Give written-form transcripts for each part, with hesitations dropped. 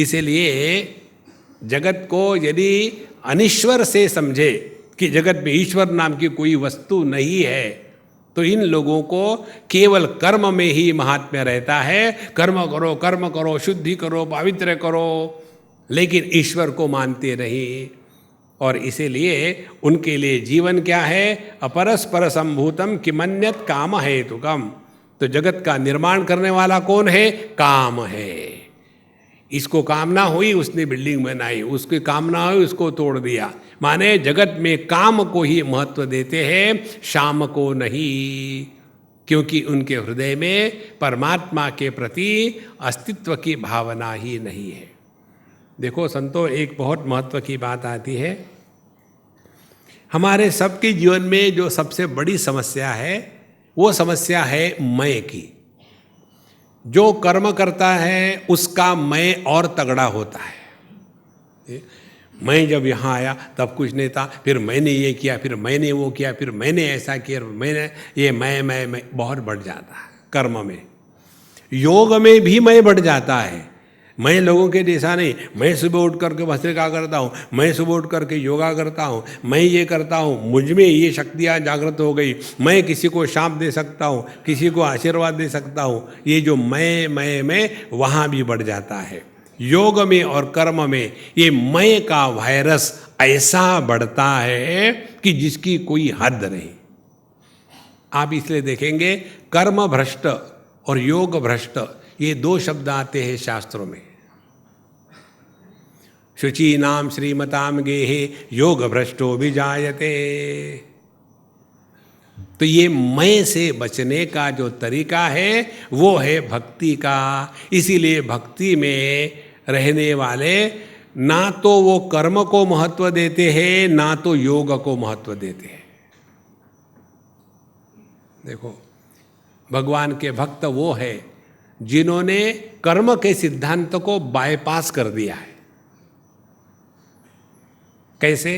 इसलिए जगत को यदि अनिश्वर से समझे कि जगत में ईश्वर नाम की कोई वस्तु नहीं है, तो इन लोगों को केवल कर्म में ही महात्म्य रहता है। कर्म करो, शुद्धि करो, पवित्र करो, लेकिन ईश्वर को मानते नहीं। और इसीलिए उनके लिए जीवन क्या है? अपरस्पर संभूतम किमन्यत काम हेतुकम। तो जगत का निर्माण करने वाला कौन है? काम है। इसको कामना हुई, उसने बिल्डिंग बनाई, उसकी कामना हुई, उसको तोड़ दिया। माने जगत में काम को ही महत्व देते हैं, शाम को नहीं, क्योंकि उनके हृदय में परमात्मा के प्रति अस्तित्व की भावना ही नहीं है। देखो संतो, एक बहुत महत्व की बात आती है। हमारे सबके जीवन में जो सबसे बड़ी समस्या है, वो समस्या है मैं की। जो कर्म करता है उसका मैं और तगड़ा होता है। मैं जब यहाँ आया तब कुछ नहीं था, फिर मैंने ये किया, फिर मैंने वो किया, फिर मैंने ऐसा किया, मैंने ये मैं बहुत बढ़ जाता है। कर्म में, योग में भी मैं बढ़ जाता है। मैं लोगों के जैसा नहीं, मैं सुबह उठ करके भस्त्रिका करता हूँ, मैं सुबह उठ करके योगा करता हूँ, मैं ये करता हूँ, मुझ में ये शक्तियाँ जागृत हो गई, मैं किसी को शाप दे सकता हूँ, किसी को आशीर्वाद दे सकता हूँ। ये जो मैं वहाँ भी बढ़ जाता है। योग में और कर्म में ये मैं का वायरस ऐसा बढ़ता है कि जिसकी कोई हद नहीं। आप इसलिए देखेंगे कर्म भ्रष्ट और योग भ्रष्ट, ये दो शब्द आते हैं शास्त्रों में। शुचि नाम श्रीमताम गेहे योग भ्रष्टो विजायते। तो ये मैं से बचने का जो तरीका है वो है भक्ति का। इसीलिए भक्ति में रहने वाले ना तो वो कर्म को महत्व देते हैं, ना तो योग को महत्व देते हैं। देखो, भगवान के भक्त वो है जिन्होंने कर्म के सिद्धांत को बायपास कर दिया है। कैसे?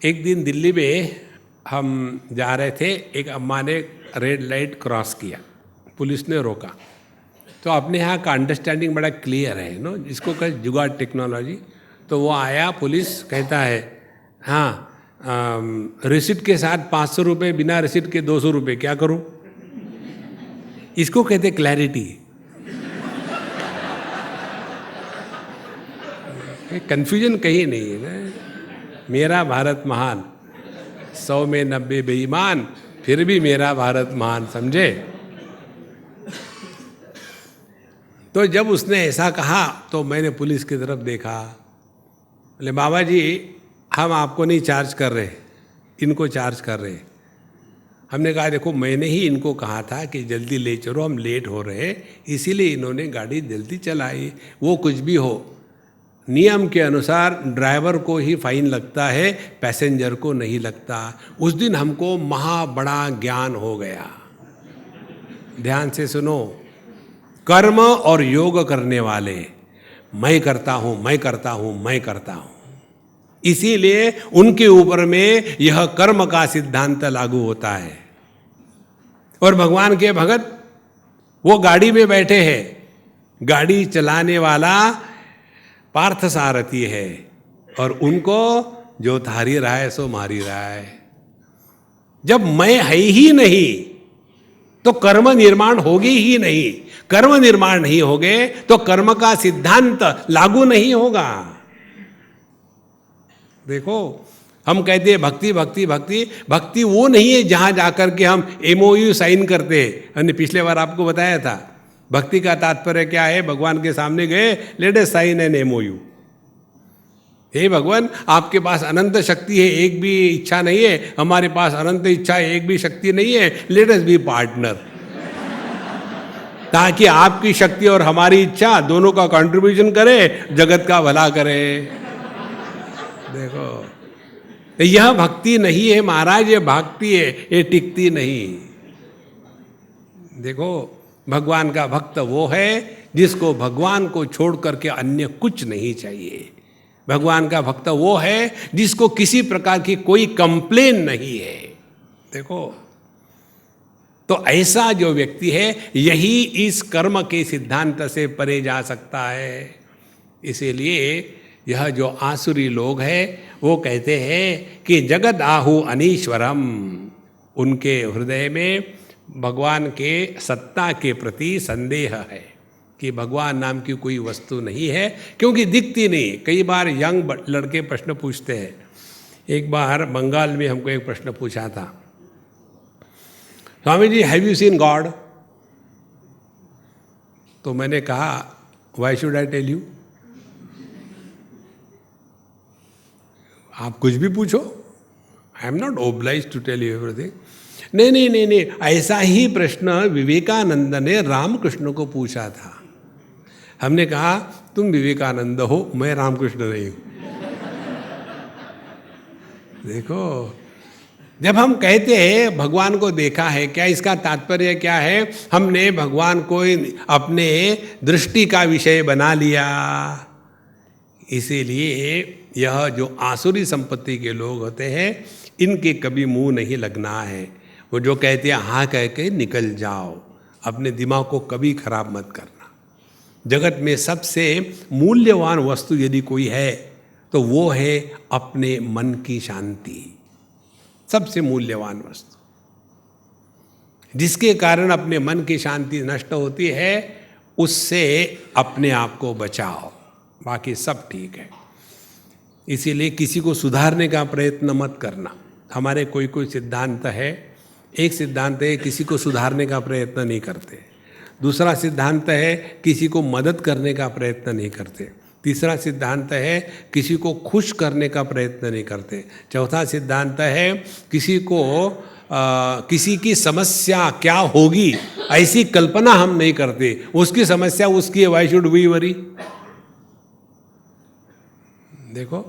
एक दिन दिल्ली में हम जा रहे थे, एक अम्मा ने रेड लाइट क्रॉस किया, पुलिस ने रोका। तो अपने यहाँ का अंडरस्टैंडिंग बड़ा क्लियर है नो, जिसको कहे जुगाड़ टेक्नोलॉजी। तो वो आया, पुलिस कहता है हाँ रिसिप्ट के साथ 500 रुपये, बिना रिसिप्ट के 200 रुपये, क्या करूँ? इसको कहते क्लैरिटी। कंफ्यूजन कहीं नहीं है ना। मेरा भारत महान, 100 में 90 बेईमान, फिर भी मेरा भारत महान, समझे? तो जब उसने ऐसा कहा तो मैंने पुलिस की तरफ देखा। बोले बाबा जी, हम आपको नहीं चार्ज कर रहे, इनको चार्ज कर रहे। हमने कहा देखो, मैंने ही इनको कहा था कि जल्दी ले चलो, हम लेट हो रहे, इसीलिए इन्होंने गाड़ी जल्दी चलाई। वो कुछ भी हो, नियम के अनुसार ड्राइवर को ही फाइन लगता है, पैसेंजर को नहीं लगता। उस दिन हमको महा बड़ा ज्ञान हो गया। ध्यान से सुनो, कर्म और योग करने वाले मैं करता हूँ, मैं करता हूँ, मैं करता हूँ, इसीलिए उनके ऊपर में यह कर्म का सिद्धांत लागू होता है। और भगवान के भगत वो गाड़ी में बैठे हैं, गाड़ी चलाने वाला पार्थ सारथी है, और उनको जो थारी रहा है सो मारी रहा है। जब मैं है ही नहीं तो कर्म निर्माण होगी ही नहीं। कर्म निर्माण नहीं होगे तो कर्म का सिद्धांत लागू नहीं होगा। देखो, हम कहते हैं भक्ति भक्ति भक्ति, भक्ति वो नहीं है जहां जाकर के हम MOU साइन करते हैं। हमने पिछले बार आपको बताया था, भक्ति का तात्पर्य क्या है? भगवान के सामने गए, let us sign an MOU। हे भगवान, आपके पास अनंत शक्ति है, एक भी इच्छा नहीं है, हमारे पास अनंत इच्छा है, एक भी शक्ति नहीं है, लेट अस बी पार्टनर। ताकि आपकी शक्ति और हमारी इच्छा दोनों का कंट्रीब्यूशन करे, जगत का भला करे। देखो, यह भक्ति नहीं है महाराज, ये भक्ति है, ये टिकती नहीं। देखो, भगवान का भक्त वो है जिसको भगवान को छोड़ करके अन्य कुछ नहीं चाहिए। भगवान का भक्त वो है जिसको किसी प्रकार की कोई कंप्लेन नहीं है। देखो, तो ऐसा जो व्यक्ति है यही इस कर्म के सिद्धांत से परे जा सकता है। इसीलिए यह जो आसुरी लोग हैं वो कहते हैं कि जगत आहु अनीश्वरम, उनके हृदय में भगवान के सत्ता के प्रति संदेह है कि भगवान नाम की कोई वस्तु नहीं है, क्योंकि दिखती नहीं। कई बार यंग लड़के प्रश्न पूछते हैं। एक बार बंगाल में हमको एक प्रश्न पूछा था, Swami ji have you seen God? तो मैंने कहा why should I tell you, आप कुछ भी पूछो, I am not oblige to tell you everything. नहीं, ऐसा ही प्रश्न विवेकानंद ने रामकृष्ण को पूछा था। हमने कहा तुम विवेकानंद हो, मैं रामकृष्ण नहीं हूं। देखो, जब हम कहते हैं भगवान को देखा है, क्या इसका तात्पर्य क्या है? हमने भगवान को अपने दृष्टि का विषय बना लिया। इसीलिए यह जो आसुरी संपत्ति के लोग होते हैं इनके कभी मुंह नहीं लगना है। वो जो कहते हैं हाँ कह के निकल जाओ, अपने दिमाग को कभी खराब मत करना। जगत में सबसे मूल्यवान वस्तु यदि कोई है तो वो है अपने मन की शांति। सबसे मूल्यवान वस्तु, जिसके कारण अपने मन की शांति नष्ट होती है, उससे अपने आप को बचाओ, बाकी सब ठीक है। इसीलिए किसी को सुधारने का प्रयत्न मत करना। हमारे कोई सिद्धांत है, एक सिद्धांत है किसी को सुधारने का प्रयत्न नहीं करते, दूसरा सिद्धांत है किसी को मदद करने का प्रयत्न नहीं करते, तीसरा सिद्धांत है किसी को खुश करने का प्रयत्न नहीं करते, चौथा सिद्धांत है किसी को किसी की समस्या क्या होगी ऐसी कल्पना हम नहीं करते, उसकी समस्या उसकी है, व्हाई शुड वी वरी। देखो,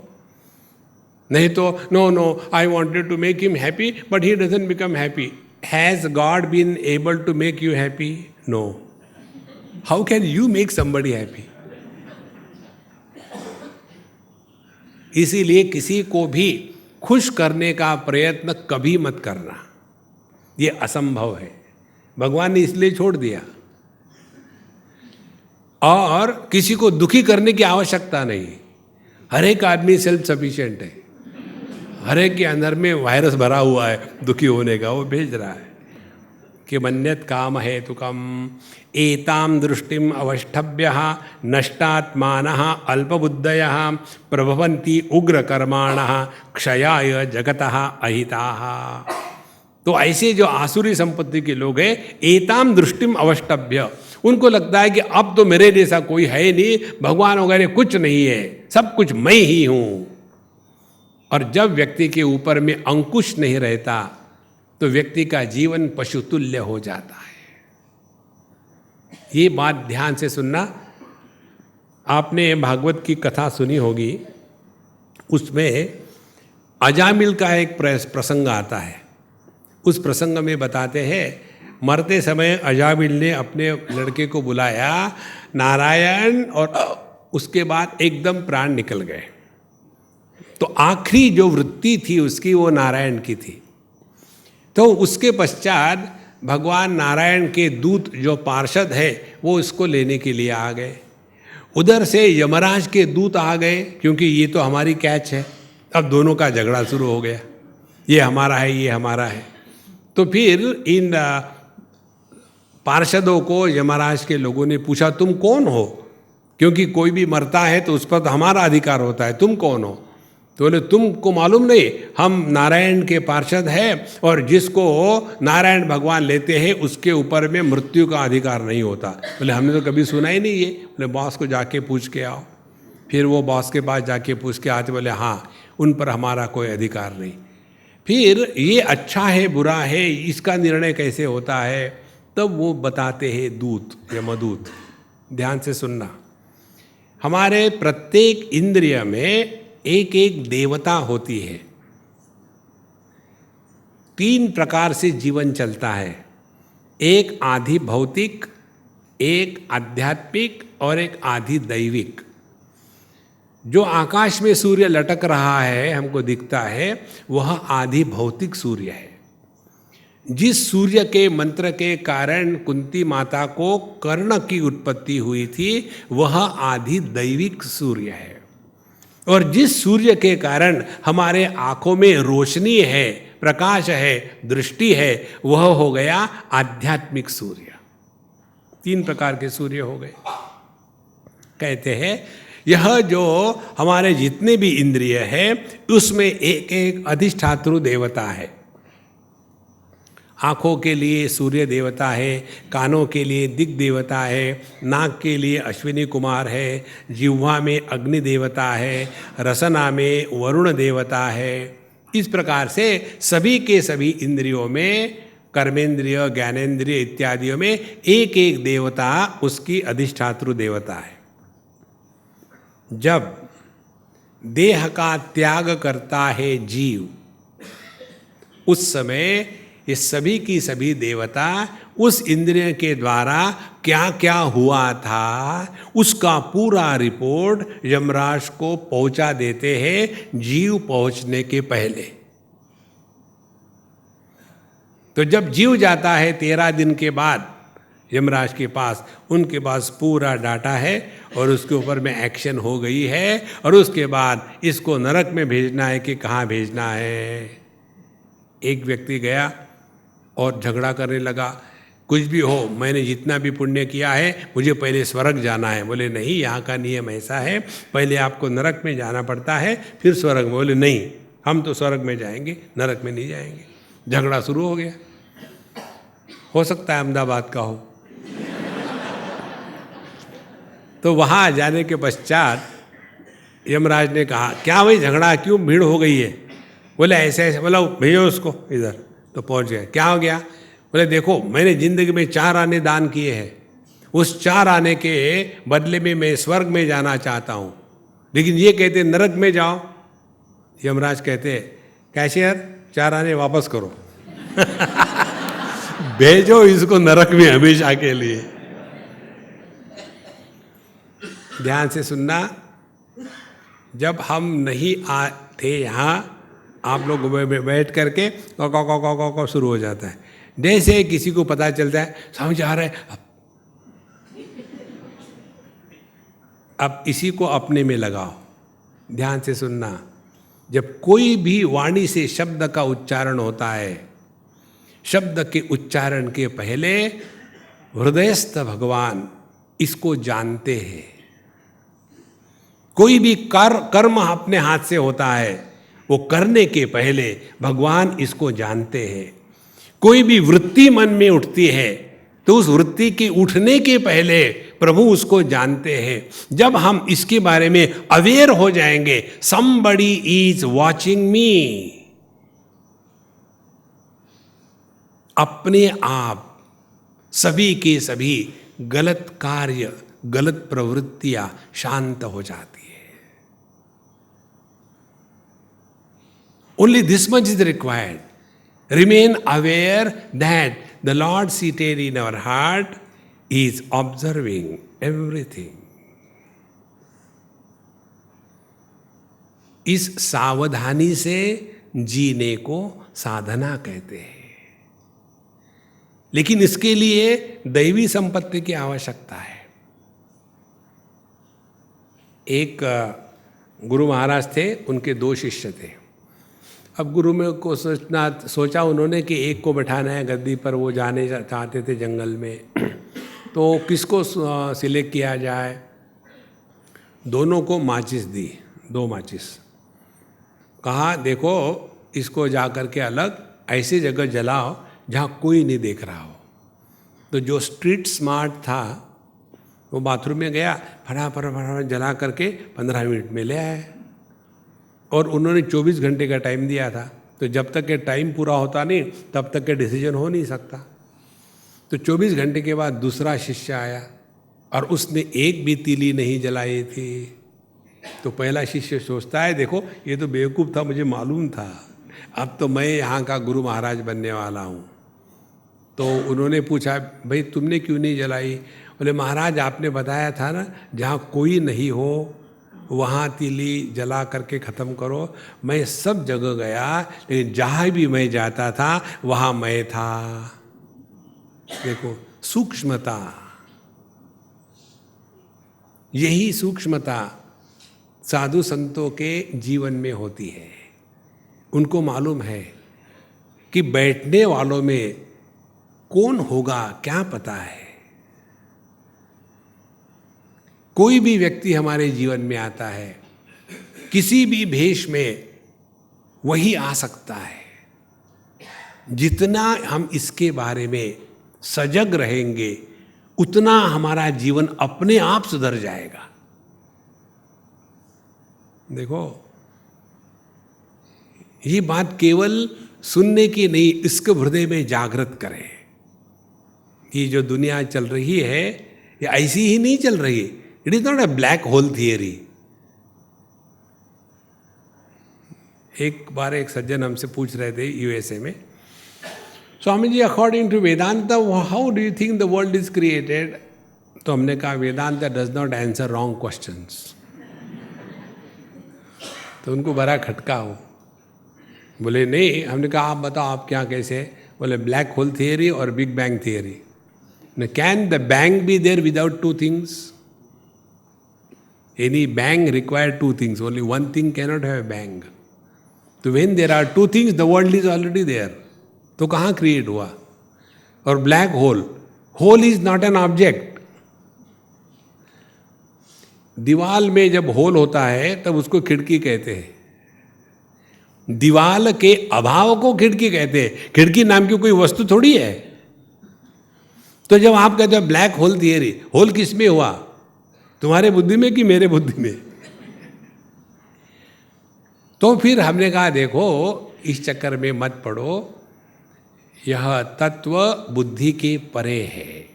नहीं तो no I wanted to make him happy but he doesn't become happy. Has God been able to make you happy? No. How can you make somebody happy? इसीलिए किसी को भी खुश करने का प्रयत्न कभी मत करना, ये असंभव है। भगवान ने इसलिए छोड़ दिया। और किसी को दुखी करने की आवश्यकता नहीं। हर एक आदमी सेल्फ सफिशिएंट है, हर एक के अंदर में वायरस भरा हुआ है दुखी होने का, वो भेज रहा है कि मन्यत काम हेतुकम एताम दृष्टिम अवष्टभ्यः नष्टात्मानः अल्पबुद्धयः प्रभवन्ति उग्रकर्माणः क्षयाय जगतः अहिताः। तो ऐसे जो आसुरी संपत्ति के लोग हैं, एताम दृष्टिम अवष्टभ्य, उनको लगता है कि अब तो मेरे जैसा कोई है नहीं, भगवान वगैरह कुछ नहीं है, सब कुछ मैं ही हूं। और जब व्यक्ति के ऊपर में अंकुश नहीं रहता तो व्यक्ति का जीवन पशुतुल्य हो जाता है। ये बात ध्यान से सुनना। आपने भागवत की कथा सुनी होगी, उसमें अजामिल का एक प्रसंग आता है। उस प्रसंग में बताते हैं, मरते समय अजामिल ने अपने लड़के को बुलाया नारायण, और उसके बाद एकदम प्राण निकल गए। तो आखिरी जो वृत्ति थी उसकी वो नारायण की थी। तो उसके पश्चात भगवान नारायण के दूत जो पार्षद है वो इसको लेने के लिए आ गए। उधर से यमराज के दूत आ गए, क्योंकि ये तो हमारी कैच है। अब दोनों का झगड़ा शुरू हो गया, ये हमारा है, ये हमारा है। तो फिर इन पार्षदों को यमराज के लोगों ने पूछा, तुम कौन हो? क्योंकि कोई भी मरता है तो उस पर तो हमारा अधिकार होता है, तुम कौन हो? तो बोले तुमको मालूम नहीं, हम नारायण के पार्षद हैं, और जिसको नारायण भगवान लेते हैं उसके ऊपर में मृत्यु का अधिकार नहीं होता। बोले हमने तो कभी सुना ही नहीं ये। बोले बॉस को जाके पूछ के आओ। फिर वो बॉस के पास जाके पूछ के आते, बोले हाँ उन पर हमारा कोई अधिकार नहीं। फिर ये अच्छा है बुरा है इसका निर्णय कैसे होता है, तब वो बताते हैं दूत, यमदूत। ध्यान से सुनना, हमारे प्रत्येक इंद्रिय में एक एक देवता होती है। 3 प्रकार से जीवन चलता है, एक आधि भौतिक, एक आध्यात्मिक और एक आधि दैविक। जो आकाश में सूर्य लटक रहा है हमको दिखता है, वह आधि भौतिक सूर्य है। जिस सूर्य के मंत्र के कारण कुंती माता को कर्ण की उत्पत्ति हुई थी वह आदि दैविक सूर्य है, और जिस सूर्य के कारण हमारे आंखों में रोशनी है, प्रकाश है, दृष्टि है, वह हो गया आध्यात्मिक सूर्य। 3 प्रकार के सूर्य हो गए। कहते हैं यह जो हमारे जितने भी इंद्रिय है उसमें एक एक अधिष्ठातृ देवता है। आँखों के लिए सूर्य देवता है, कानों के लिए दिग् देवता है, नाक के लिए अश्विनी कुमार है, जिह्वा में अग्नि देवता है, रसना में वरुण देवता है। इस प्रकार से सभी के सभी इंद्रियों में, कर्मेंद्रिय, ज्ञानेंद्रिय इत्यादियों में एक एक देवता उसकी अधिष्ठातृ देवता है। जब देह का त्याग करता है जीव, उस समय ये सभी की सभी देवता उस इंद्रिय के द्वारा क्या क्या हुआ था उसका पूरा रिपोर्ट यमराज को पहुंचा देते हैं जीव पहुंचने के पहले। तो जब जीव जाता है 13 दिन के बाद यमराज के पास, उनके पास पूरा डाटा है और उसके ऊपर में एक्शन हो गई है, और उसके बाद इसको नरक में भेजना है कि कहाँ भेजना है। एक व्यक्ति गया और झगड़ा करने लगा, कुछ भी हो मैंने जितना भी पुण्य किया है मुझे पहले स्वर्ग जाना है। बोले नहीं, यहाँ का नियम ऐसा है, पहले आपको नरक में जाना पड़ता है फिर स्वर्ग में। बोले नहीं, हम तो स्वर्ग में जाएंगे, नरक में नहीं जाएंगे। झगड़ा शुरू हो गया। हो सकता है अहमदाबाद का हो। तो वहाँ जाने के पश्चात यमराज ने कहा क्या भाई झगड़ा क्यों, भीड़ हो गई है? बोले ऐसे ऐसे। बोला भेजो उसको इधर। तो पहुंच गए। क्या हो गया? बोले देखो मैंने जिंदगी में 4 आने दान किए हैं, उस 4 आने के बदले में मैं स्वर्ग में जाना चाहता हूँ, लेकिन ये कहते नरक में जाओ। यमराज कहते कैशियर 4 आने वापस करो भेजो इसको नरक में हमेशा के लिए। ध्यान से सुनना, जब हम नहीं थे यहाँ, आप लोग बैठ करके कौ शुरू हो जाता है। जैसे किसी को पता चलता है समझ आ रहा है, अब इसी को अपने में लगाओ। ध्यान से सुनना, जब कोई भी वाणी से शब्द का उच्चारण होता है, शब्द के उच्चारण के पहले हृदयस्थ भगवान इसको जानते हैं। कोई भी कर्म अपने हाथ से होता है, वो करने के पहले भगवान इसको जानते हैं। कोई भी वृत्ति मन में उठती है तो उस वृत्ति के उठने के पहले प्रभु उसको जानते हैं। जब हम इसके बारे में अवेयर हो जाएंगे, somebody is watching me, अपने आप सभी के सभी गलत कार्य, गलत प्रवृत्तियां शांत हो जाती है। Only this much is required. Remain aware that the Lord seated in our heart is observing everything. इस सावधानी से जीने को साधना कहते हैं। लेकिन इसके लिए दैवी संपत्ति की आवश्यकता है। एक गुरु महाराज थे, उनके 2 शिष्य थे। अब गुरु में को सोचा उन्होंने कि एक को बैठाना है गद्दी पर, वो जाने चाहते थे जंगल में, तो किसको सिलेक्ट किया जाए? दोनों को माचिस दी, 2 माचिस। कहा देखो इसको जा कर के अलग ऐसी जगह जलाओ जहाँ कोई नहीं देख रहा हो। तो जो स्ट्रीट स्मार्ट था वो बाथरूम में गया, फटाफट जला करके 15 मिनट में ले आया। और उन्होंने 24 घंटे का टाइम दिया था, तो जब तक के टाइम पूरा होता नहीं तब तक के डिसीजन हो नहीं सकता। तो 24 घंटे के बाद दूसरा शिष्य आया और उसने एक भी तीली नहीं जलाई थी। तो पहला शिष्य सोचता है देखो ये तो बेवकूफ़ था, मुझे मालूम था, अब तो मैं यहाँ का गुरु महाराज बनने वाला हूँ। तो उन्होंने पूछा भाई तुमने क्यों नहीं जलाई? बोले महाराज आपने बताया था ना जहाँ कोई नहीं हो वहाँ तीली जला करके ख़त्म करो। मैं सब जगह गया, लेकिन जहाँ भी मैं जाता था वहाँ मैं था। देखो सूक्ष्मता, यही सूक्ष्मता साधु संतों के जीवन में होती है। उनको मालूम है कि बैठने वालों में कौन होगा क्या पता है। कोई भी व्यक्ति हमारे जीवन में आता है, किसी भी भेष में वही आ सकता है। जितना हम इसके बारे में सजग रहेंगे, उतना हमारा जीवन अपने आप सुधर जाएगा। देखो, ये बात केवल सुनने की नहीं, इसको हृदय में जागृत करें। ये जो दुनिया चल रही है, ये ऐसी ही नहीं चल रही। It is not a black hole theory. एक बार एक सज्जन हमसे पूछ रहे थे यूएसए में, Swami ji according to Vedanta how do you think the world is created? तो हमने कहा Vedanta does not answer wrong questions. तो उनको बड़ा खटका हो, बोले नहीं। हमने कहा आप बताओ आप क्या कैसे? बोले ब्लैक होल थियरी और big bang theory. Can the bang be there without two things? Any bang require two things, only one thing cannot have a bang. तो when there are two things the world is already there. तो कहाँ create हुआ? और black hole, hole is not an object. दीवाल में जब whole होता है तब उसको खिड़की कहते हैं। दीवाल के अभाव को खिड़की कहते हैं। खिड़की नाम की कोई वस्तु थोड़ी है। तो जब आप कहते हो ब्लैक होल थियरी, होल किस में हुआ? तुम्हारे बुद्धि में कि मेरे बुद्धि में? तो फिर हमने कहा देखो, इस चक्कर में मत पड़ो, यह तत्व बुद्धि के परे है।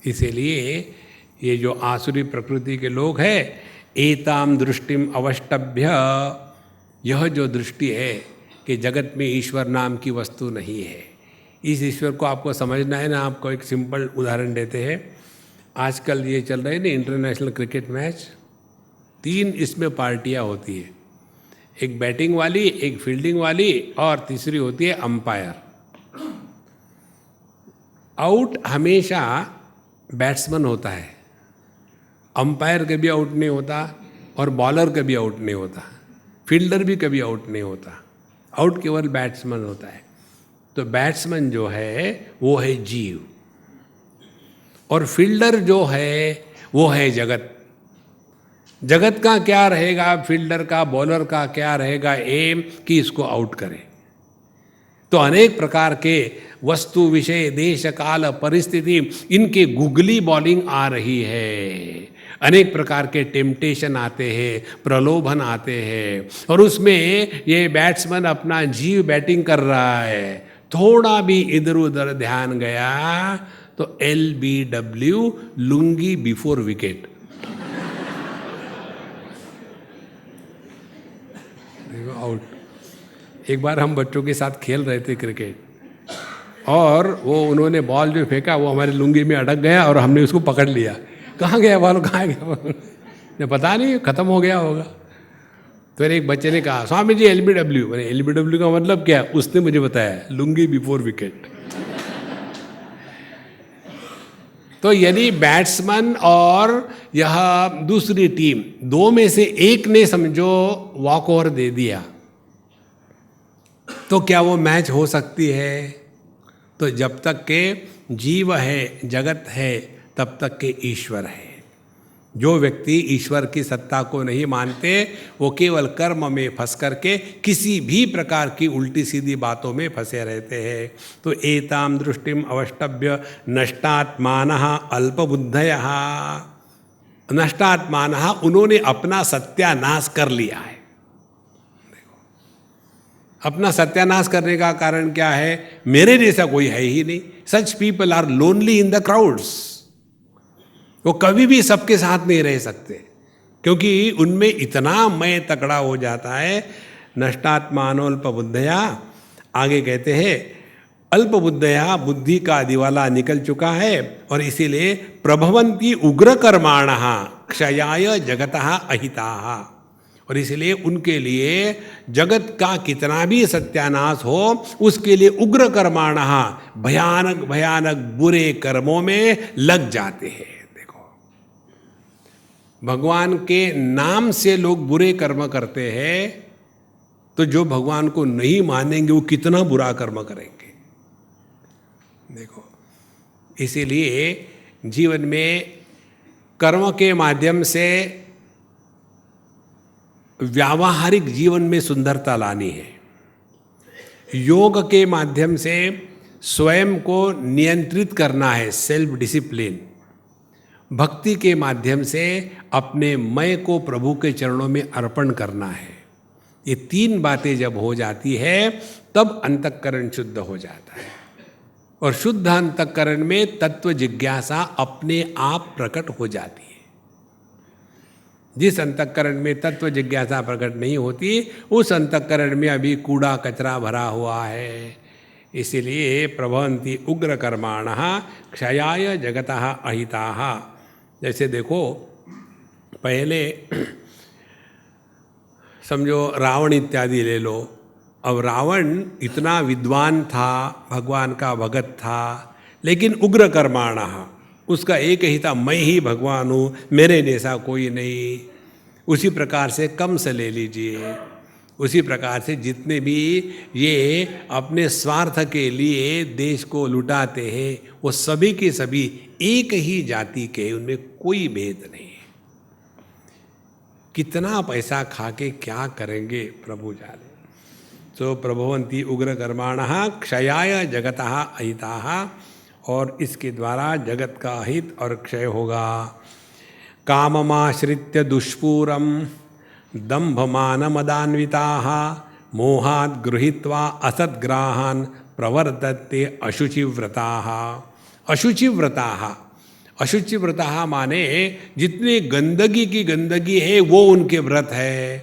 इसीलिए ये जो आसुरी प्रकृति के लोग हैं, एताम दृष्टिम अवष्टभ्य, यह जो दृष्टि है कि जगत में ईश्वर नाम की वस्तु नहीं है, इस ईश्वर को आपको समझना है ना। आपको एक सिंपल उदाहरण देते हैं। आजकल ये चल रहे हैं ना इंटरनेशनल क्रिकेट मैच, 3 इसमें पार्टियां होती है। एक बैटिंग वाली, एक फील्डिंग वाली और तीसरी होती है अंपायर। आउट हमेशा बैट्समैन होता है, अंपायर कभी आउट नहीं होता और बॉलर कभी आउट नहीं होता, फील्डर भी कभी आउट नहीं होता। आउट केवल बैट्समैन होता है। तो बैट्समैन जो है वो है जीव, और फील्डर जो है वो है जगत। जगत का क्या रहेगा, फील्डर का, बॉलर का क्या रहेगा एम कि इसको आउट करे। तो अनेक प्रकार के वस्तु, विषय, देश, काल, परिस्थिति, इनके गुगली बॉलिंग आ रही है। अनेक प्रकार के टेम्पटेशन आते हैं, प्रलोभन आते हैं, और उसमें ये बैट्समैन अपना जीव बैटिंग कर रहा है। थोड़ा भी इधर उधर ध्यान गया तो LBW, lungi before wicket. Out. एक बार हम बच्चों के साथ खेल रहे थे क्रिकेट, और वो उन्होंने बॉल जो फेंका वो हमारे लुंगी में अटक गया और हमने उसको पकड़ लिया। कहाँ गया बॉल, कहाँ गया? ने पता नहीं, खत्म हो गया होगा। तो एक बच्चे ने कहा स्वामी जी LBW। मैंने LBW का मतलब क्या? उसने मुझे बताया, लुंगी बिफोर विकेट। तो यानी बैट्समैन और यह दूसरी टीम, दो में से एक ने समझो वॉक ओवर दे दिया, तो क्या वो मैच हो सकती है? तो जब तक के जीव है, जगत है, तब तक के ईश्वर है। जो व्यक्ति ईश्वर की सत्ता को नहीं मानते, वो केवल कर्म में फंस करके किसी भी प्रकार की उल्टी सीधी बातों में फंसे रहते हैं। तो एताम दृष्टिम अवष्टभ्य नष्टात्मानः अल्पबुद्धयः। नष्टात्मानः, उन्होंने अपना सत्यानाश कर लिया है। अपना सत्यानाश करने का कारण क्या है? मेरे जैसा कोई है ही नहीं। Such people are lonely in the crowds. वो कभी भी सबके साथ नहीं रह सकते, क्योंकि उनमें इतना मैं तकड़ा हो जाता है। नष्टात्मानोल्पबुद्धया, आगे कहते हैं अल्पबुद्धया, बुद्धि का दिवाला निकल चुका है, और इसीलिए प्रभवंती उग्र कर्माणः, क्षयाय जगतः अहिताः। और इसलिए उनके लिए जगत का कितना भी सत्यानाश हो, उसके लिए उग्र कर्माणः भयानक भयानक बुरे कर्मों में लग जाते हैं। देखो, भगवान के नाम से लोग बुरे कर्म करते हैं, तो जो भगवान को नहीं मानेंगे वो कितना बुरा कर्म करेंगे। देखो, इसीलिए जीवन में कर्म के माध्यम से व्यावहारिक जीवन में सुंदरता लानी है। योग के माध्यम से स्वयं को नियंत्रित करना है, सेल्फ डिसिप्लिन। भक्ति के माध्यम से अपने मैं को प्रभु के चरणों में अर्पण करना है। ये तीन बातें जब हो जाती है तब अंतःकरण शुद्ध हो जाता है। और शुद्ध अंतःकरण में तत्व जिज्ञासा अपने आप प्रकट हो जाती है। जिस अंतःकरण में तत्व जिज्ञासा प्रकट नहीं होती, उस अंतःकरण में अभी कूड़ा कचरा भरा हुआ है। इसीलिए प्रभवन्ति उग्र कर्माणः क्षयाय जगतः अहिताः। जैसे देखो, पहले समझो रावण इत्यादि ले लो। अब रावण इतना विद्वान था, भगवान का भगत था, लेकिन उग्र कर्माणः, उसका एक ही था, मैं ही भगवान हूँ, मेरे जैसा कोई नहीं। उसी प्रकार से कंस ले लीजिए, उसी प्रकार से जितने भी ये अपने स्वार्थ के लिए देश को लुटाते हैं, वो सभी के सभी एक ही जाति के, उनमें कोई भेद नहीं है। कितना पैसा खा के क्या करेंगे प्रभु जाने। तो प्रभवन्ति उग्र कर्माणः क्षयाय जगतः अहिताः। और इसके द्वारा जगत का हित और क्षय होगा। काममाश्रित्य दुष्पूरम दंभमानमदान्विताः मोहात् गृहीत्वा असद्ग्राहान् प्रवर्तन्ते अशुचिव्रताः। अशुचिव्रताः, अशुचिव्रताः माने जितने गंदगी की गंदगी है वो उनके व्रत है।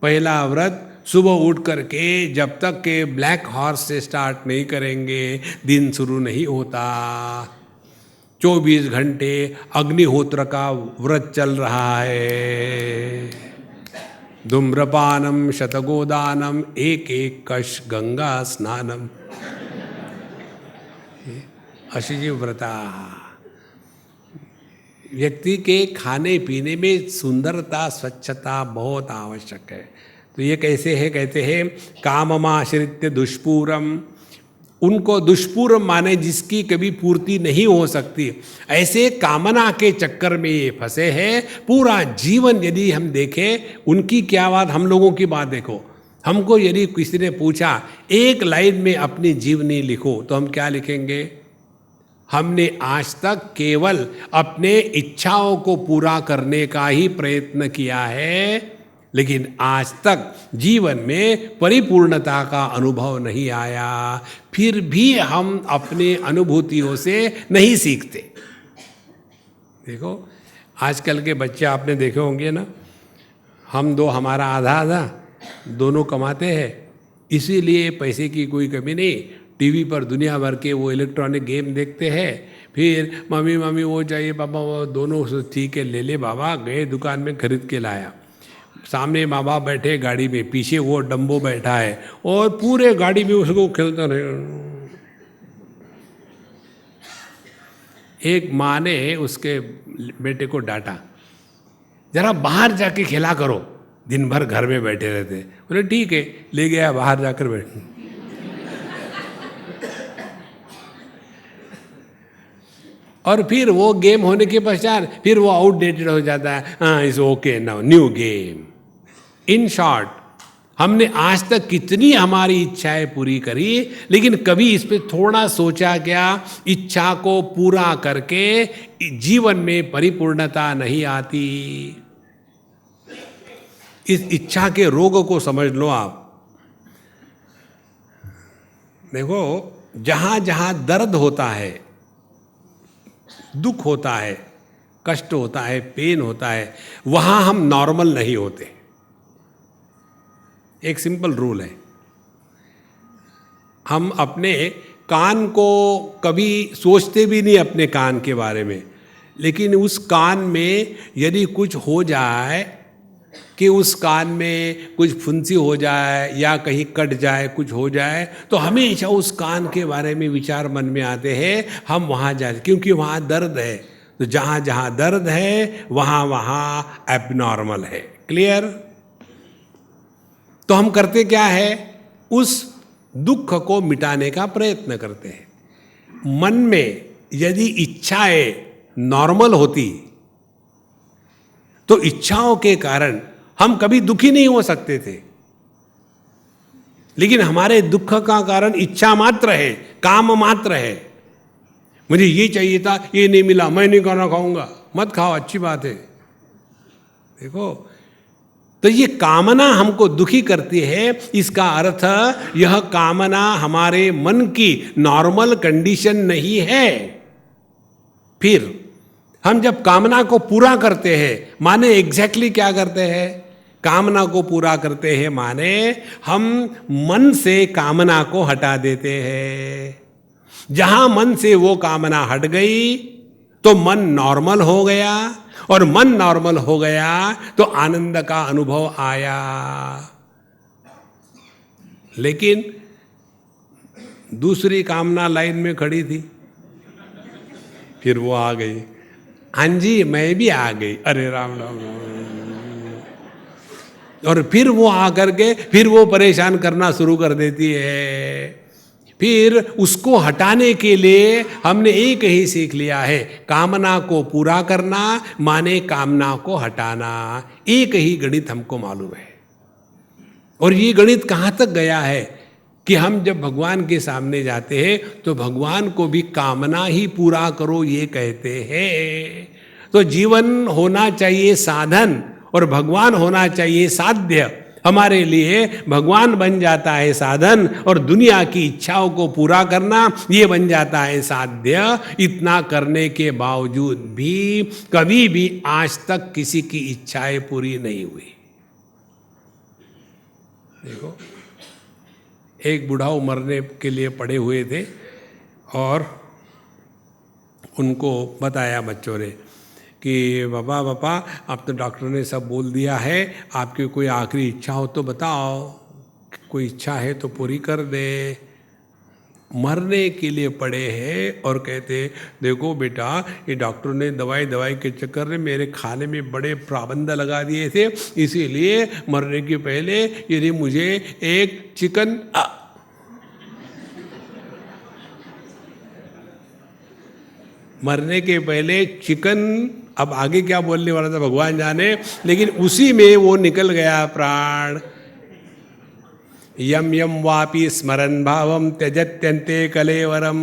पहला व्रत, सुबह उठ करके जब तक के ब्लैक हॉर्स से स्टार्ट नहीं करेंगे दिन शुरू नहीं होता। 24 घंटे अग्निहोत्र का व्रत चल रहा है। धूम्रपानम शतगोदानम एक एक कश गंगा स्नानम। अशुचिव्रता। व्यक्ति के खाने पीने में सुंदरता स्वच्छता बहुत आवश्यक है। तो ये कैसे है, कहते हैं काममाश्रित्य दुष्पूरम। उनको दुष्पूरम माने जिसकी कभी पूर्ति नहीं हो सकती, ऐसे कामना के चक्कर में ये फंसे हैं। पूरा जीवन यदि हम देखें, उनकी क्या बात, हम लोगों की बात देखो। हमको यदि किसी ने पूछा एक लाइन में अपनी जीवनी लिखो, तो हम क्या लिखेंगे? हमने आज तक केवल अपने इच्छाओं को पूरा करने का ही प्रयत्न किया है, लेकिन आज तक जीवन में परिपूर्णता का अनुभव नहीं आया। फिर भी हम अपने अनुभूतियों से नहीं सीखते। देखो, आजकल के बच्चे आपने देखे होंगे ना, हम दो, हमारा आधा आधा, दोनों कमाते हैं, इसीलिए पैसे की कोई कमी नहीं। टीवी पर दुनिया भर के वो इलेक्ट्रॉनिक गेम देखते हैं। फिर मम्मी मम्मी वो चाहिए, पापा वो, दोनों ठीक है ले ले बाबा, गए दुकान में खरीद के लाया। सामने माँ बाप बैठे गाड़ी में, पीछे वो डम्बो बैठा है और पूरे गाड़ी में उसको खेलता रहे। एक माँ ने उसके बेटे को डांटा, जरा बाहर जाके खेला करो, दिन भर घर में बैठे रहते। बोले ठीक है, ले गया बाहर जाकर बैठ। और फिर वो गेम होने के पश्चात फिर वो आउटडेटेड हो जाता है। हाँ, it's okay now, new game. In short, हमने आज तक कितनी हमारी इच्छाएं पूरी करी, लेकिन कभी इस पे थोड़ा सोचा क्या? इच्छा को पूरा करके जीवन में परिपूर्णता नहीं आती। इस इच्छा के रोग को समझ लो आप। देखो, जहां जहां दर्द होता है, दुख होता है, कष्ट होता है, पेन होता है, वहां हम नॉर्मल नहीं होते। एक सिंपल रूल है, हम अपने कान को कभी सोचते भी नहीं अपने कान के बारे में, लेकिन उस कान में यदि कुछ हो जाए कि उस कान में कुछ फुंसी हो जाए या कहीं कट जाए, कुछ हो जाए, तो हमेशा उस कान के बारे में विचार मन में आते हैं, हम वहाँ जाए, क्योंकि वहाँ दर्द है। तो जहाँ जहाँ दर्द है वहाँ वहाँ एबनॉर्मल है। क्लियर? तो हम करते क्या है? उस दुख को मिटाने का प्रयत्न करते हैं। मन में यदि इच्छाएं नॉर्मल होती तो इच्छाओं के कारण हम कभी दुखी नहीं हो सकते थे, लेकिन हमारे दुख का कारण इच्छा मात्र है, काम मात्र है। मुझे ये चाहिए था, ये नहीं मिला, मैं नहीं खाना खाऊंगा। मत खाओ, अच्छी बात है। देखो, तो ये कामना हमको दुखी करती है। इसका अर्थ यह कामना हमारे मन की नॉर्मल कंडीशन नहीं है। फिर हम जब कामना को पूरा करते हैं, माने एग्जैक्टली क्या करते हैं? कामना को पूरा करते हैं माने हम मन से कामना को हटा देते हैं। जहां मन से वो कामना हट गई तो मन नॉर्मल हो गया, और मन नॉर्मल हो गया तो आनंद का अनुभव आया। लेकिन दूसरी कामना लाइन में खड़ी थी, फिर वो आ गई। हाँ जी, मैं भी आ गई, अरे राम राम राम। और फिर वो आकर के फिर वो परेशान करना शुरू कर देती है। फिर उसको हटाने के लिए हमने एक ही सीख लिया है, कामना को पूरा करना माने कामना को हटाना। एक ही गणित हमको मालूम है। और ये गणित कहाँ तक गया है कि हम जब भगवान के सामने जाते हैं तो भगवान को भी कामना ही पूरा करो ये कहते हैं। तो जीवन होना चाहिए साधन और भगवान होना चाहिए साध्य। हमारे लिए भगवान बन जाता है साधन, और दुनिया की इच्छाओं को पूरा करना ये बन जाता है साध्य। इतना करने के बावजूद भी कभी भी आज तक किसी की इच्छाएं पूरी नहीं हुई। देखो, एक बुढ़ाऊ मरने के लिए पड़े हुए थे और उनको बताया बच्चों ने कि बाबा अब तो डॉक्टर ने सब बोल दिया है, आपकी कोई आखिरी इच्छा हो तो बताओ, कोई इच्छा है तो पूरी कर दे। मरने के लिए पड़े हैं और कहते, देखो बेटा, ये डॉक्टर ने दवाई के चक्कर में मेरे खाने में बड़े पाबंद लगा दिए थे, इसीलिए मरने के पहले यदि मुझे एक चिकन मरने के पहले चिकन, अब आगे क्या बोलने वाला था भगवान जाने, लेकिन उसी में वो निकल गया प्राण। यम यम वापि स्मरन भावम त्यजत्यन्ते कलेवरम।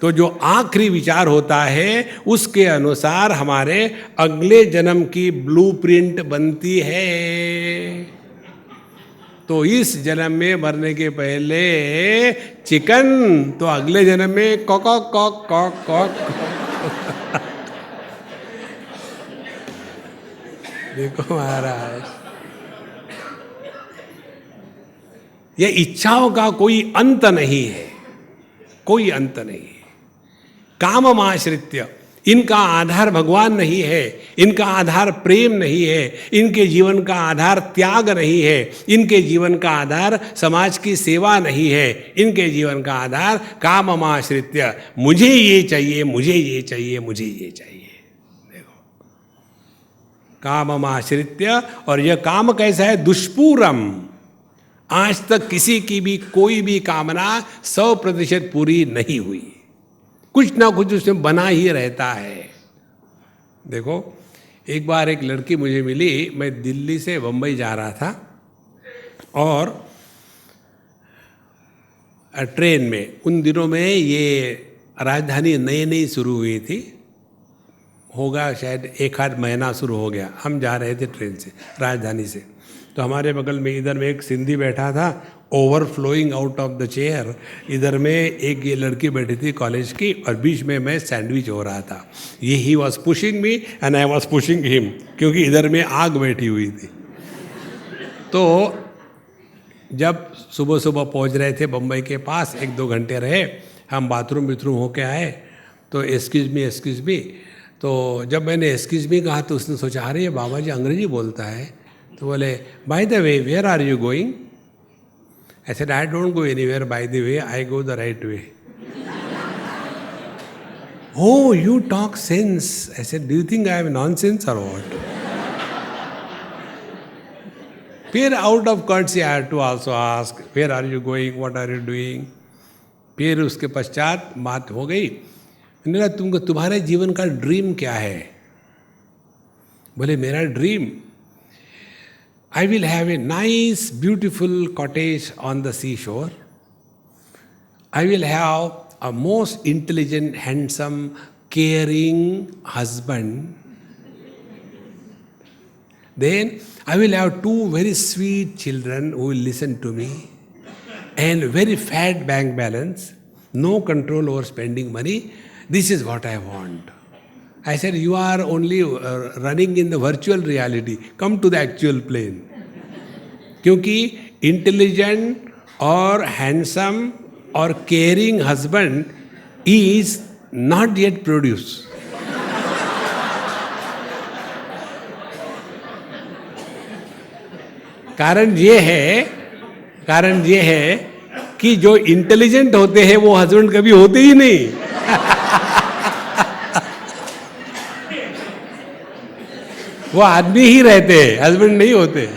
तो जो आखिरी विचार होता है उसके अनुसार हमारे अगले जन्म की ब्लूप्रिंट बनती है। तो इस जन्म में मरने के पहले चिकन, तो अगले जन्म में कॉक कॉक कॉक कॉक। देखो महाराज, ये इच्छाओं का कोई अंत नहीं है, कोई अंत नहीं है। काममाश्रित्य, इनका आधार भगवान नहीं है, इनका आधार प्रेम नहीं है, इनके जीवन का आधार त्याग नहीं है, इनके जीवन का आधार समाज की सेवा नहीं है, इनके जीवन का आधार काममाश्रित्य, मुझे ये चाहिए, मुझे ये चाहिए, मुझे ये चाहिए। देखो, काममाश्रित्य। और यह काम कैसा है? दुष्पूरम। आज तक किसी की भी कोई भी कामना 100% पूरी नहीं हुई, कुछ ना कुछ उसमें बना ही रहता है। देखो, एक बार एक लड़की मुझे मिली, मैं दिल्ली से बम्बई जा रहा था और ट्रेन में, उन दिनों में ये राजधानी नई नई शुरू हुई थी, होगा शायद 1 आध महीना शुरू हो गया। हम जा रहे थे ट्रेन से, राजधानी से। तो हमारे बगल में इधर में एक सिंधी बैठा था, overflowing out of the chair. इधर में एक ये लड़की बैठी थी कॉलेज की, और बीच में मैं सैंडविच हो रहा था। ये he was pushing me and I was pushing him, क्योंकि इधर में आग बैठी हुई थी। तो जब सुबह सुबह पहुंच रहे थे बम्बई के पास, 1-2 घंटे रहे, हम बाथरूम होके आए, तो एक्सक्यूज मी। तो जब मैंने एक्सक्यूज मी कहा तो उसने सोचा अरे ये बाबा जी अंग्रेजी बोलता है। तो बोले by the way where are you going? I said I don't go anywhere by the way, I go the right way. Oh, you talk sense. I said, do you think I have nonsense or what? फिर out of courtesy I had to also ask, where are you going? What are you doing? फिर उसके पश्चात बात हो गई। मैंने कहा तुमको तुम्हारे जीवन का ड्रीम क्या है? बोले मेरा dream, I will have a nice beautiful cottage on the seashore. I will have a most intelligent, handsome, caring husband. Then I will have 2 very sweet children who will listen to me, and very fat bank balance, no control over spending money. This is what I want. I said, you are only running in the virtual reality. Come to the actual plane. क्योंकि intelligent और handsome और caring husband is not yet produced. कारण ये है कि जो intelligent होते हैं वो हस्बैंड कभी होते ही नहीं। वो आदमी ही रहते हैं, हस्बैंड नहीं होते।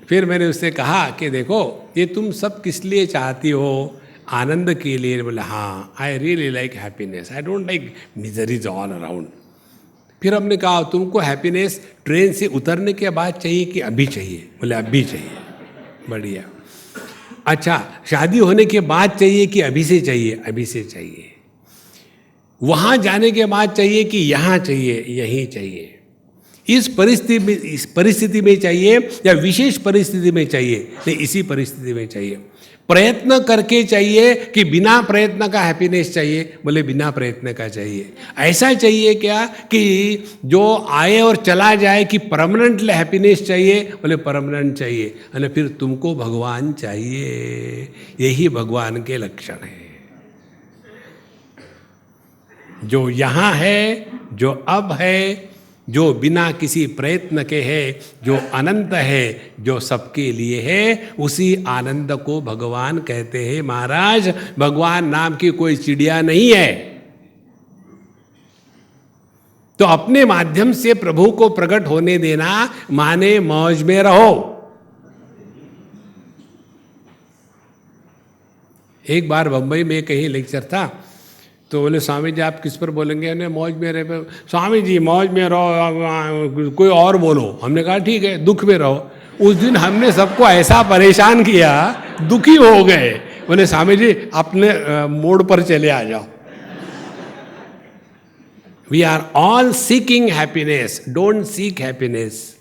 फिर मैंने उससे कहा कि देखो ये तुम सब किस लिए चाहती हो? आनंद के लिए। बोले हाँ, I really like happiness, I don't like miseries all around. फिर हमने कहा तुमको हैप्पीनेस ट्रेन से उतरने के बाद चाहिए कि अभी चाहिए? बोले अभी चाहिए। बढ़िया। अच्छा, शादी होने के बाद चाहिए कि अभी से चाहिए? अभी से चाहिए। वहाँ जाने के बाद चाहिए कि यहाँ चाहिए? यहीं चाहिए। इस परिस्थिति में चाहिए या विशेष परिस्थिति में चाहिए? नहीं, इसी परिस्थिति में चाहिए। प्रयत्न करके चाहिए कि बिना प्रयत्न का हैप्पीनेस चाहिए? बोले बिना प्रयत्न का चाहिए। ऐसा चाहिए क्या कि जो आए और चला जाए कि परमानेंट हैप्पीनेस चाहिए? बोले परमानेंट चाहिए। और फिर तुमको भगवान चाहिए। यही भगवान के लक्षण है, जो यहाँ है, जो अब है, जो बिना किसी प्रयत्न के है, जो अनंत है, जो सबके लिए है, उसी आनंद को भगवान कहते हैं। महाराज, भगवान नाम की कोई चिड़िया नहीं है। तो अपने माध्यम से प्रभु को प्रकट होने देना माने मौज में रहो। एक बार बंबई में कहीं लेक्चर था, तो बोले स्वामी जी आप किस पर बोलेंगे? ने मौज में रहे। स्वामी जी मौज में रहो, कोई और बोलो। हमने कहा ठीक है, दुख में रहो। उस दिन हमने सबको ऐसा परेशान किया, दुखी हो गए। बोले स्वामी जी अपने मोड़ पर चले आ जाओ। We are all seeking happiness, don't seek happiness,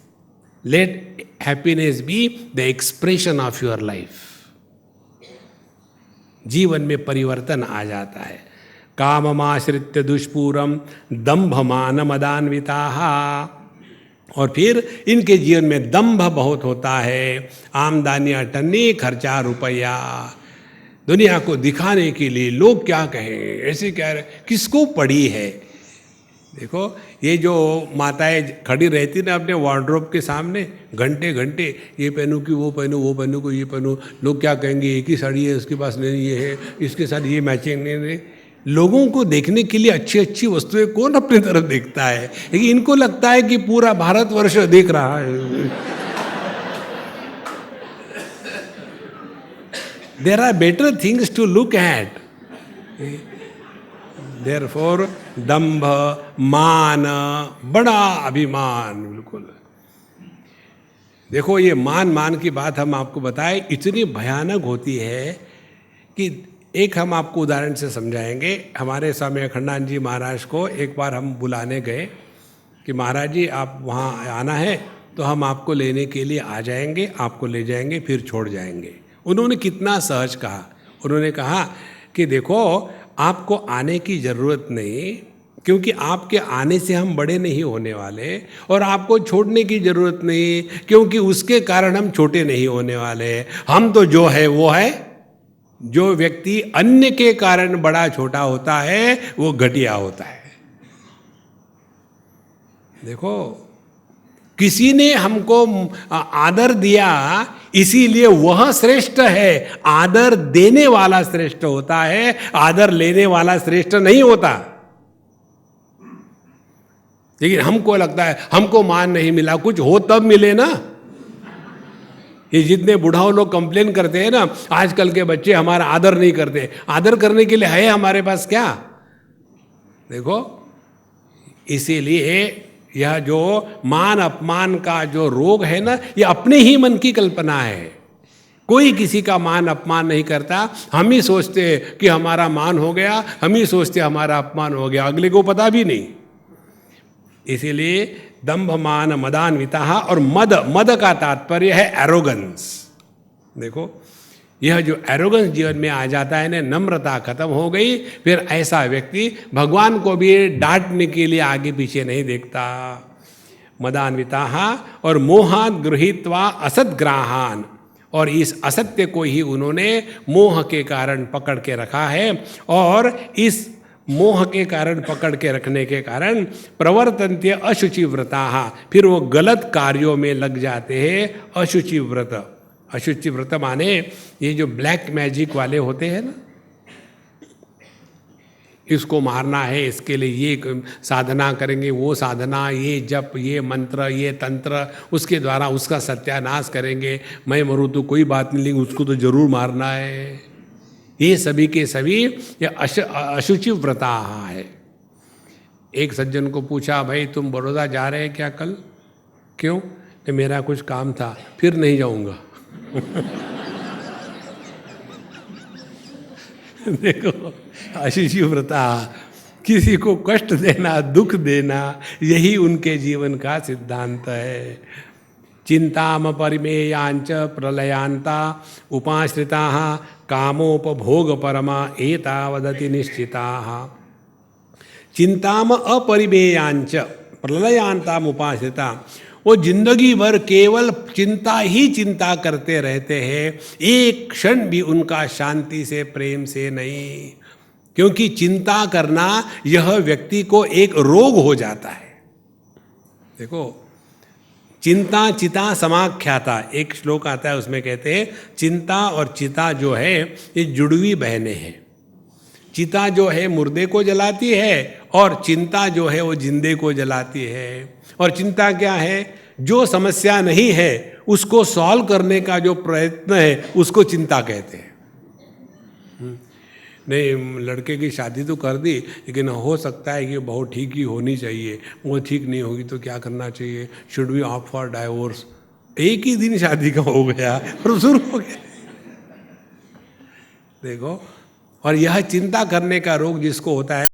let happiness be the expression of your life. जीवन में परिवर्तन आ जाता है। काममाश्रित्य दुष्पूरम दंभ मान मदान्विताः। और फिर इनके जीवन में दंभ बहुत होता है, आमदनी अटन्नी, खर्चा रुपया। दुनिया को दिखाने के लिए लोग क्या कहें, ऐसे कह रहे, किसको पड़ी है। देखो ये जो माताएं खड़ी रहती ना अपने वार्डरोब के सामने घंटे घंटे, ये पहनूं कि वो पहनूं, वो पहनूं कि ये पहनूं, लोग क्या कहेंगे, एक ही साड़ी है उसके पास, नहीं ये है, इसके साथ ये मैचिंग नहीं। लोगों को देखने के लिए अच्छी अच्छी वस्तुएं कौन अपनी तरफ देखता है, लेकिन इनको लगता है कि पूरा भारतवर्ष देख रहा है। There are better things to look at. Therefore दंभ, मान, बड़ा अभिमान, बिल्कुल। देखो ये मान की बात हम आपको बताएं, इतनी भयानक होती है कि एक हम आपको उदाहरण से समझाएंगे। हमारे स्वामी अखंडानंद जी महाराज को एक बार हम बुलाने गए कि महाराज जी आप वहाँ आना है तो हम आपको लेने के लिए आ जाएंगे, आपको ले जाएंगे, फिर छोड़ जाएंगे। उन्होंने कितना सहज कहा। उन्होंने कहा कि देखो आपको आने की ज़रूरत नहीं, क्योंकि आपके आने से हम बड़े नहीं होने वाले, और आपको छोड़ने की ज़रूरत नहीं, क्योंकि उसके कारण हम छोटे नहीं होने वाले। हम तो जो है वो है, जो व्यक्ति अन्य के कारण बड़ा छोटा होता है वो घटिया होता है। देखो, किसी ने हमको आदर दिया इसीलिए वह श्रेष्ठ है। आदर देने वाला श्रेष्ठ होता है, आदर लेने वाला श्रेष्ठ नहीं होता। लेकिन हमको लगता है हमको मान नहीं मिला, कुछ हो तब मिले ना। ये जितने बुढ़ाओ लोग कंप्लेन करते हैं ना, आजकल के बच्चे हमारा आदर नहीं करते। आदर करने के लिए है हमारे पास क्या? देखो, इसीलिए यह जो मान अपमान का जो रोग है ना, ये अपने ही मन की कल्पना है। कोई किसी का मान अपमान नहीं करता। हम ही सोचते हैं कि हमारा मान हो गया, हम ही सोचते हमारा अपमान हो गया, अगले को पता भी नहीं। इसीलिए दंभ मान मदान्विता, और मद का तात्पर्य है एरोगेंस। देखो, यह जो एरोगेंस जीवन में आ जाता है ना, नम्रता खत्म हो गई, फिर ऐसा व्यक्ति भगवान को भी डांटने के लिए आगे पीछे नहीं देखता। मदान्विता और मोहात गृहीत्वा असद्ग्राहान, और इस असत्य को ही उन्होंने मोह के कारण पकड़ के रखा है, और इस मोह के कारण पकड़ के रखने के कारण प्रवर्तन्ते अशुचि व्रता, फिर वो गलत कार्यों में लग जाते हैं। अशुचि व्रत, अशुचि व्रत माने ये जो ब्लैक मैजिक वाले होते हैं ना, इसको मारना है, इसके लिए ये साधना करेंगे, वो साधना, ये जप, ये मंत्र, ये तंत्र, उसके द्वारा उसका सत्यानाश करेंगे। मैं मरूँ तो कोई बात नहीं, लेकिन उसको तो जरूर मारना है। ये सभी के सभी ये अशुचि व्रता है। एक सज्जन को पूछा, भाई तुम बड़ौदा जा रहे हैं क्या कल? क्यों? कि मेरा कुछ काम था, फिर नहीं जाऊंगा। देखो, अशुचि व्रता, किसी को कष्ट देना, दुख देना, यही उनके जीवन का सिद्धांत है। चिंताम परिमेयांच प्रलयांता उपाश्रिता कामोपभोग परमा एतावदति निश्चिता। चिंताम अपरिमेयांच प्रलयांताम उपाश्रिता, वो जिंदगी भर केवल चिंता ही चिंता करते रहते हैं, एक क्षण भी उनका शांति से प्रेम से नहीं। क्योंकि चिंता करना यह व्यक्ति को एक रोग हो जाता है। देखो, चिंता चिता समाख्याता, एक श्लोक आता है, उसमें कहते हैं चिंता और चिता जो है ये जुड़वी बहनें हैं। चिता जो है मुर्दे को जलाती है और चिंता जो है वो जिंदे को जलाती है। और चिंता क्या है? जो समस्या नहीं है उसको सॉल्व करने का जो प्रयत्न है उसको चिंता कहते हैं। नहीं, लड़के की शादी तो कर दी, लेकिन हो सकता है कि बहू ठीक ही होनी चाहिए, वो ठीक नहीं होगी तो क्या करना चाहिए? Should we opt for divorce? एक ही दिन शादी का हो गया और शुरू हो गया। देखो, और यह चिंता करने का रोग जिसको होता है